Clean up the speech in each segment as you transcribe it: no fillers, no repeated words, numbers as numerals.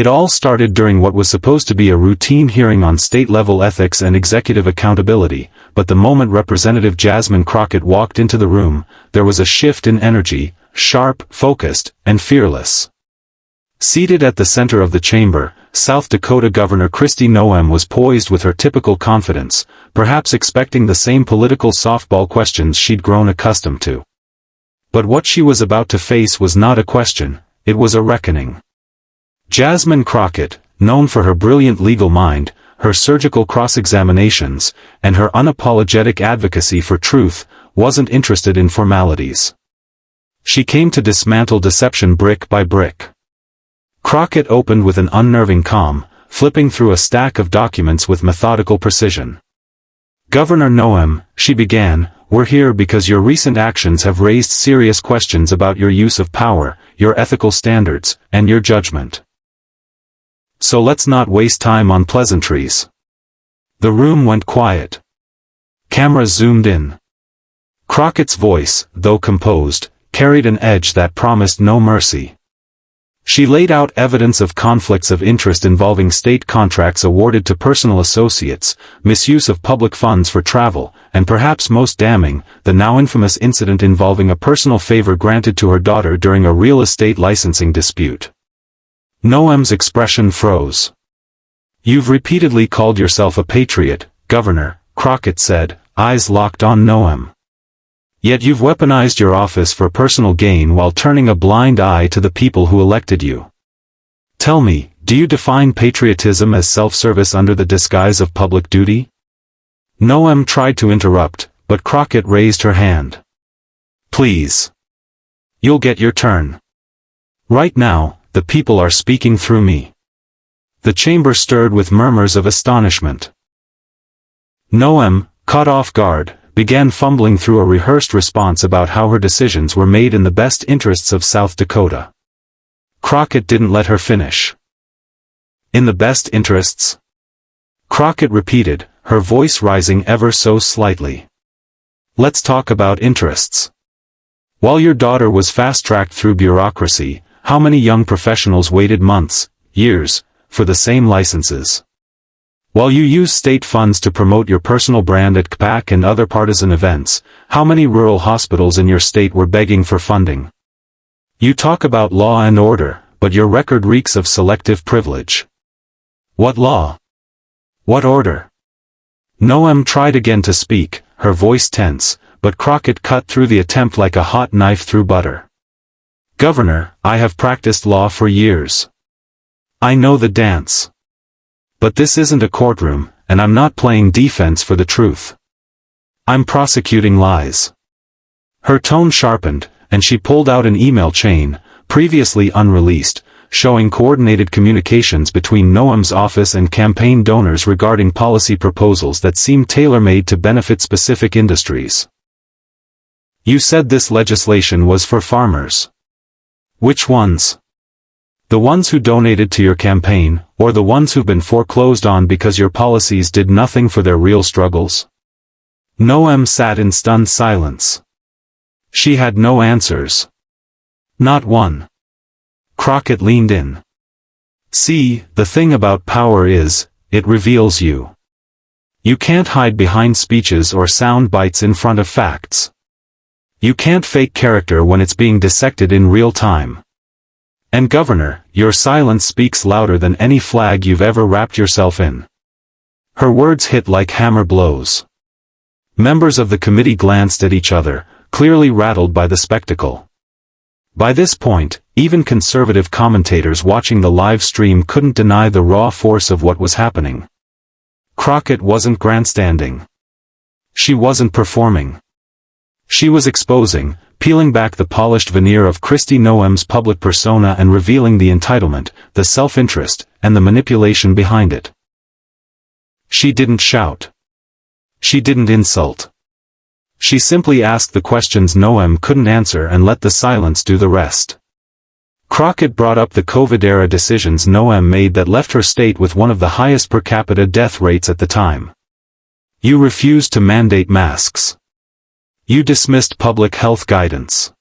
It all started during what was supposed to be a routine hearing on state-level ethics and executive accountability, but the moment Representative Jasmine Crockett walked into the room, there was a shift in energy, sharp, focused, and fearless. Seated at the center of the chamber, South Dakota Governor Kristi Noem was poised with her typical confidence, perhaps expecting the same political softball questions she'd grown accustomed to. But what she was about to face was not a question, it was a reckoning. Jasmine Crockett, known for her brilliant legal mind, her surgical cross-examinations, and her unapologetic advocacy for truth, wasn't interested in formalities. She came to dismantle deception brick by brick. Crockett opened with an unnerving calm, flipping through a stack of documents with methodical precision. "Governor Noem," she began, "we're here because your recent actions have raised serious questions about your use of power, your ethical standards, and your judgment. So let's not waste time on pleasantries." The room went quiet. Cameras zoomed in. Crockett's voice, though composed, carried an edge that promised no mercy. She laid out evidence of conflicts of interest involving state contracts awarded to personal associates, misuse of public funds for travel, and perhaps most damning, the now infamous incident involving a personal favor granted to her daughter during a real estate licensing dispute. Noem's expression froze. "You've repeatedly called yourself a patriot, Governor," Crockett said, eyes locked on Noem. "Yet you've weaponized your office for personal gain while turning a blind eye to the people who elected you. Tell me, do you define patriotism as self-service under the disguise of public duty?" Noem tried to interrupt, but Crockett raised her hand. "Please. You'll get your turn. Right now, the people are speaking through me." The chamber stirred with murmurs of astonishment. Noem, caught off guard, began fumbling through a rehearsed response about how her decisions were made in the best interests of South Dakota. Crockett didn't let her finish. "In the best interests?" Crockett repeated, her voice rising ever so slightly. "Let's talk about interests. While your daughter was fast-tracked through bureaucracy, how many young professionals waited months, years, for the same licenses? While you use state funds to promote your personal brand at CPAC and other partisan events, how many rural hospitals in your state were begging for funding? You talk about law and order, but your record reeks of selective privilege. What law? What order?" Noem tried again to speak, her voice tense, but Crockett cut through the attempt like a hot knife through butter. "Governor, I have practiced law for years. I know the dance. But this isn't a courtroom, and I'm not playing defense for the truth. I'm prosecuting lies." Her tone sharpened, and she pulled out an email chain, previously unreleased, showing coordinated communications between Noem's office and campaign donors regarding policy proposals that seemed tailor-made to benefit specific industries. "You said this legislation was for farmers. Which ones? The ones who donated to your campaign, or the ones who've been foreclosed on because your policies did nothing for their real struggles?" Noem sat in stunned silence. She had no answers. Not one. Crockett leaned in. "See, the thing about power is, it reveals you. You can't hide behind speeches or sound bites in front of facts. You can't fake character when it's being dissected in real time. And Governor, your silence speaks louder than any flag you've ever wrapped yourself in." Her words hit like hammer blows. Members of the committee glanced at each other, clearly rattled by the spectacle. By this point, even conservative commentators watching the live stream couldn't deny the raw force of what was happening. Crockett wasn't grandstanding. She wasn't performing. She was exposing, peeling back the polished veneer of Kristi Noem's public persona and revealing the entitlement, the self-interest, and the manipulation behind it. She didn't shout. She didn't insult. She simply asked the questions Noem couldn't answer and let the silence do the rest. Crockett brought up the COVID-era decisions Noem made that left her state with one of the highest per capita death rates at the time. You refused to mandate masks. You dismissed public health guidance.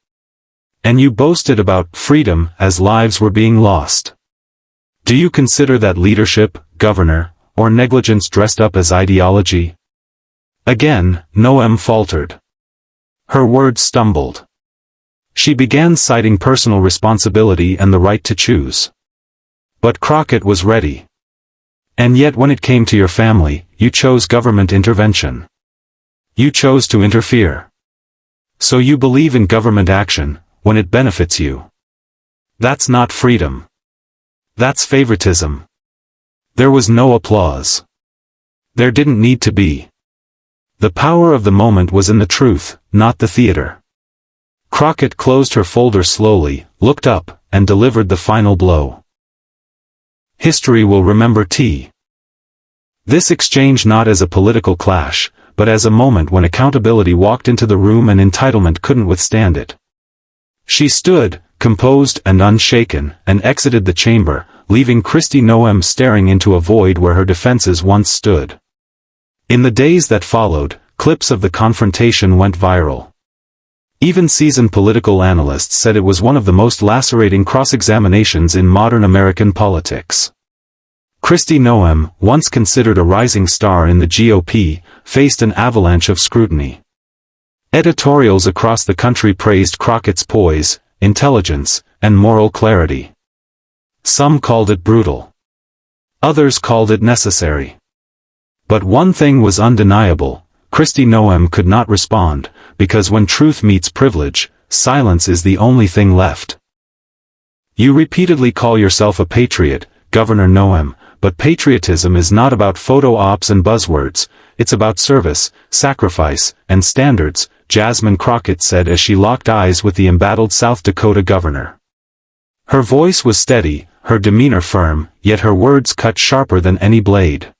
And you boasted about freedom as lives were being lost. Do you consider that leadership, Governor, or negligence dressed up as ideology? Again, Noem faltered. Her words stumbled. She began citing personal responsibility and the right to choose. But Crockett was ready. And yet when it came to your family, you chose government intervention. You chose to interfere. So you believe in government action, when it benefits you. That's not freedom. That's favoritism. There was no applause. There didn't need to be. The power of the moment was in the truth, not the theater. Crockett closed her folder slowly, looked up, and delivered the final blow. History will remember T. This exchange not as a political clash, but as a moment when accountability walked into the room and entitlement couldn't withstand it. She stood, composed and unshaken, and exited the chamber, leaving Kristi Noem staring into a void where her defenses once stood. In the days that followed, clips of the confrontation went viral. Even seasoned political analysts said it was one of the most lacerating cross-examinations in modern American politics. Kristi Noem, once considered a rising star in the GOP, faced an avalanche of scrutiny. Editorials across the country praised Crockett's poise, intelligence, and moral clarity. Some called it brutal. Others called it necessary. But one thing was undeniable: Kristi Noem could not respond, because when truth meets privilege, silence is the only thing left. You repeatedly call yourself a patriot, Governor Noem, but patriotism is not about photo ops and buzzwords, it's about service, sacrifice, and standards, Jasmine Crockett said as she locked eyes with the embattled South Dakota governor. Her voice was steady, her demeanor firm, yet her words cut sharper than any blade.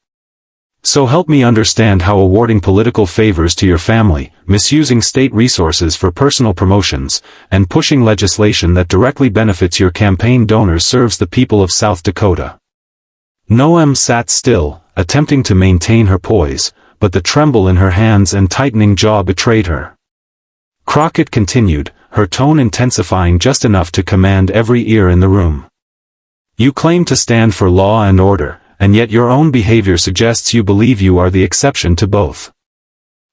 So help me understand how awarding political favors to your family, misusing state resources for personal promotions, and pushing legislation that directly benefits your campaign donors serves the people of South Dakota. Noem sat still, attempting to maintain her poise, but the tremble in her hands and tightening jaw betrayed her. Crockett continued, her tone intensifying just enough to command every ear in the room. You claim to stand for law and order, and yet your own behavior suggests you believe you are the exception to both.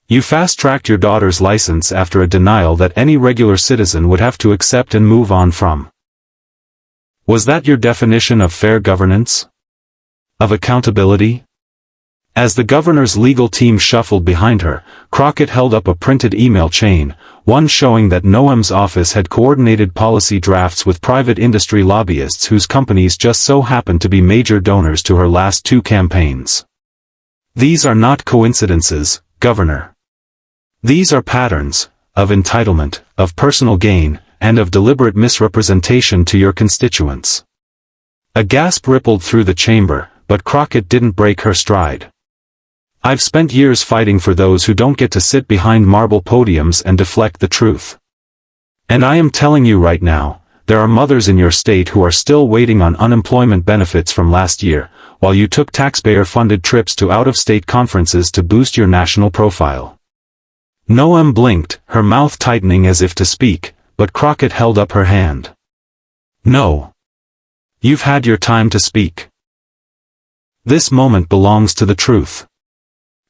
You fast-tracked your daughter's license after a denial that any regular citizen would have to accept and move on from. Was that your definition of fair governance? Of accountability? As the governor's legal team shuffled behind her, Crockett held up a printed email chain, one showing that Noem's office had coordinated policy drafts with private industry lobbyists whose companies just so happened to be major donors to her last two campaigns. These are not coincidences, Governor. These are patterns, of entitlement, of personal gain, and of deliberate misrepresentation to your constituents. A gasp rippled through the chamber, but Crockett didn't break her stride. I've spent years fighting for those who don't get to sit behind marble podiums and deflect the truth. And I am telling you right now, there are mothers in your state who are still waiting on unemployment benefits from last year, while you took taxpayer-funded trips to out-of-state conferences to boost your national profile. Noem blinked, her mouth tightening as if to speak, but Crockett held up her hand. No. You've had your time to speak. This moment belongs to the truth.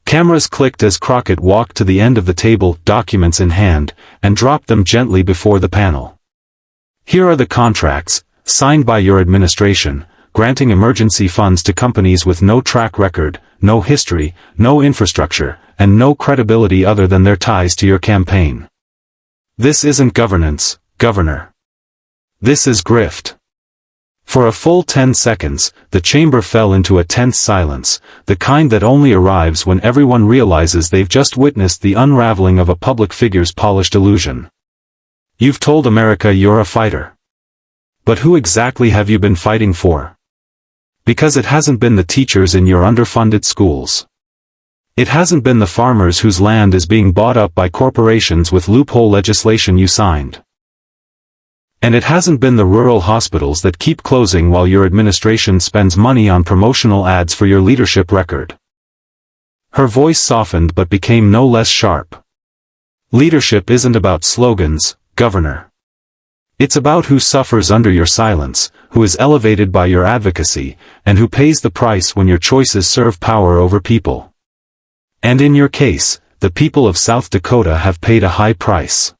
Cameras clicked as Crockett walked to the end of the table, documents in hand, and dropped them gently before the panel. Here are the contracts, signed by your administration, granting emergency funds to companies with no track record, no history, no infrastructure, and no credibility other than their ties to your campaign. This isn't governance, Governor. This is grift. For a full 10 seconds, the chamber fell into a tense silence, the kind that only arrives when everyone realizes they've just witnessed the unraveling of a public figure's polished illusion. You've told America you're a fighter. But who exactly have you been fighting for? Because it hasn't been the teachers in your underfunded schools. It hasn't been the farmers whose land is being bought up by corporations with loophole legislation you signed. And it hasn't been the rural hospitals that keep closing while your administration spends money on promotional ads for your leadership record. Her voice softened but became no less sharp. Leadership isn't about slogans, Governor. It's about who suffers under your silence, who is elevated by your advocacy, and who pays the price when your choices serve power over people. And in your case, the people of South Dakota have paid a high price.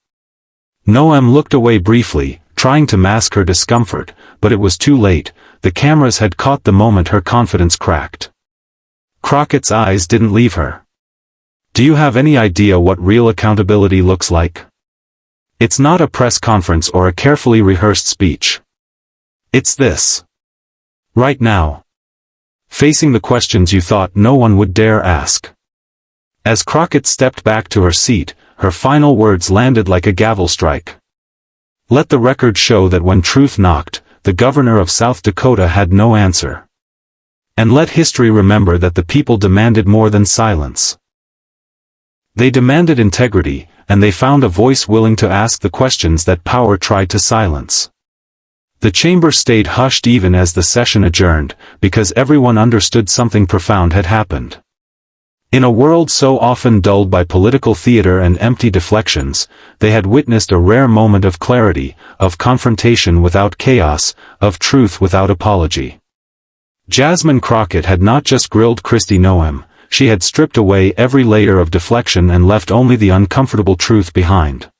Noem looked away briefly, trying to mask her discomfort, but it was too late. The cameras had caught the moment her confidence cracked. Crockett's eyes didn't leave her. Do you have any idea what real accountability looks like? It's not a press conference or a carefully rehearsed speech. It's this. Right now. Facing the questions you thought no one would dare ask. As Crockett stepped back to her seat, her final words landed like a gavel strike. Let the record show that when truth knocked, the governor of South Dakota had no answer. And let history remember that the people demanded more than silence. They demanded integrity, and they found a voice willing to ask the questions that power tried to silence. The chamber stayed hushed even as the session adjourned, because everyone understood something profound had happened. In a world so often dulled by political theater and empty deflections, they had witnessed a rare moment of clarity, of confrontation without chaos, of truth without apology. Jasmine Crockett had not just grilled Kristi Noem, she had stripped away every layer of deflection and left only the uncomfortable truth behind.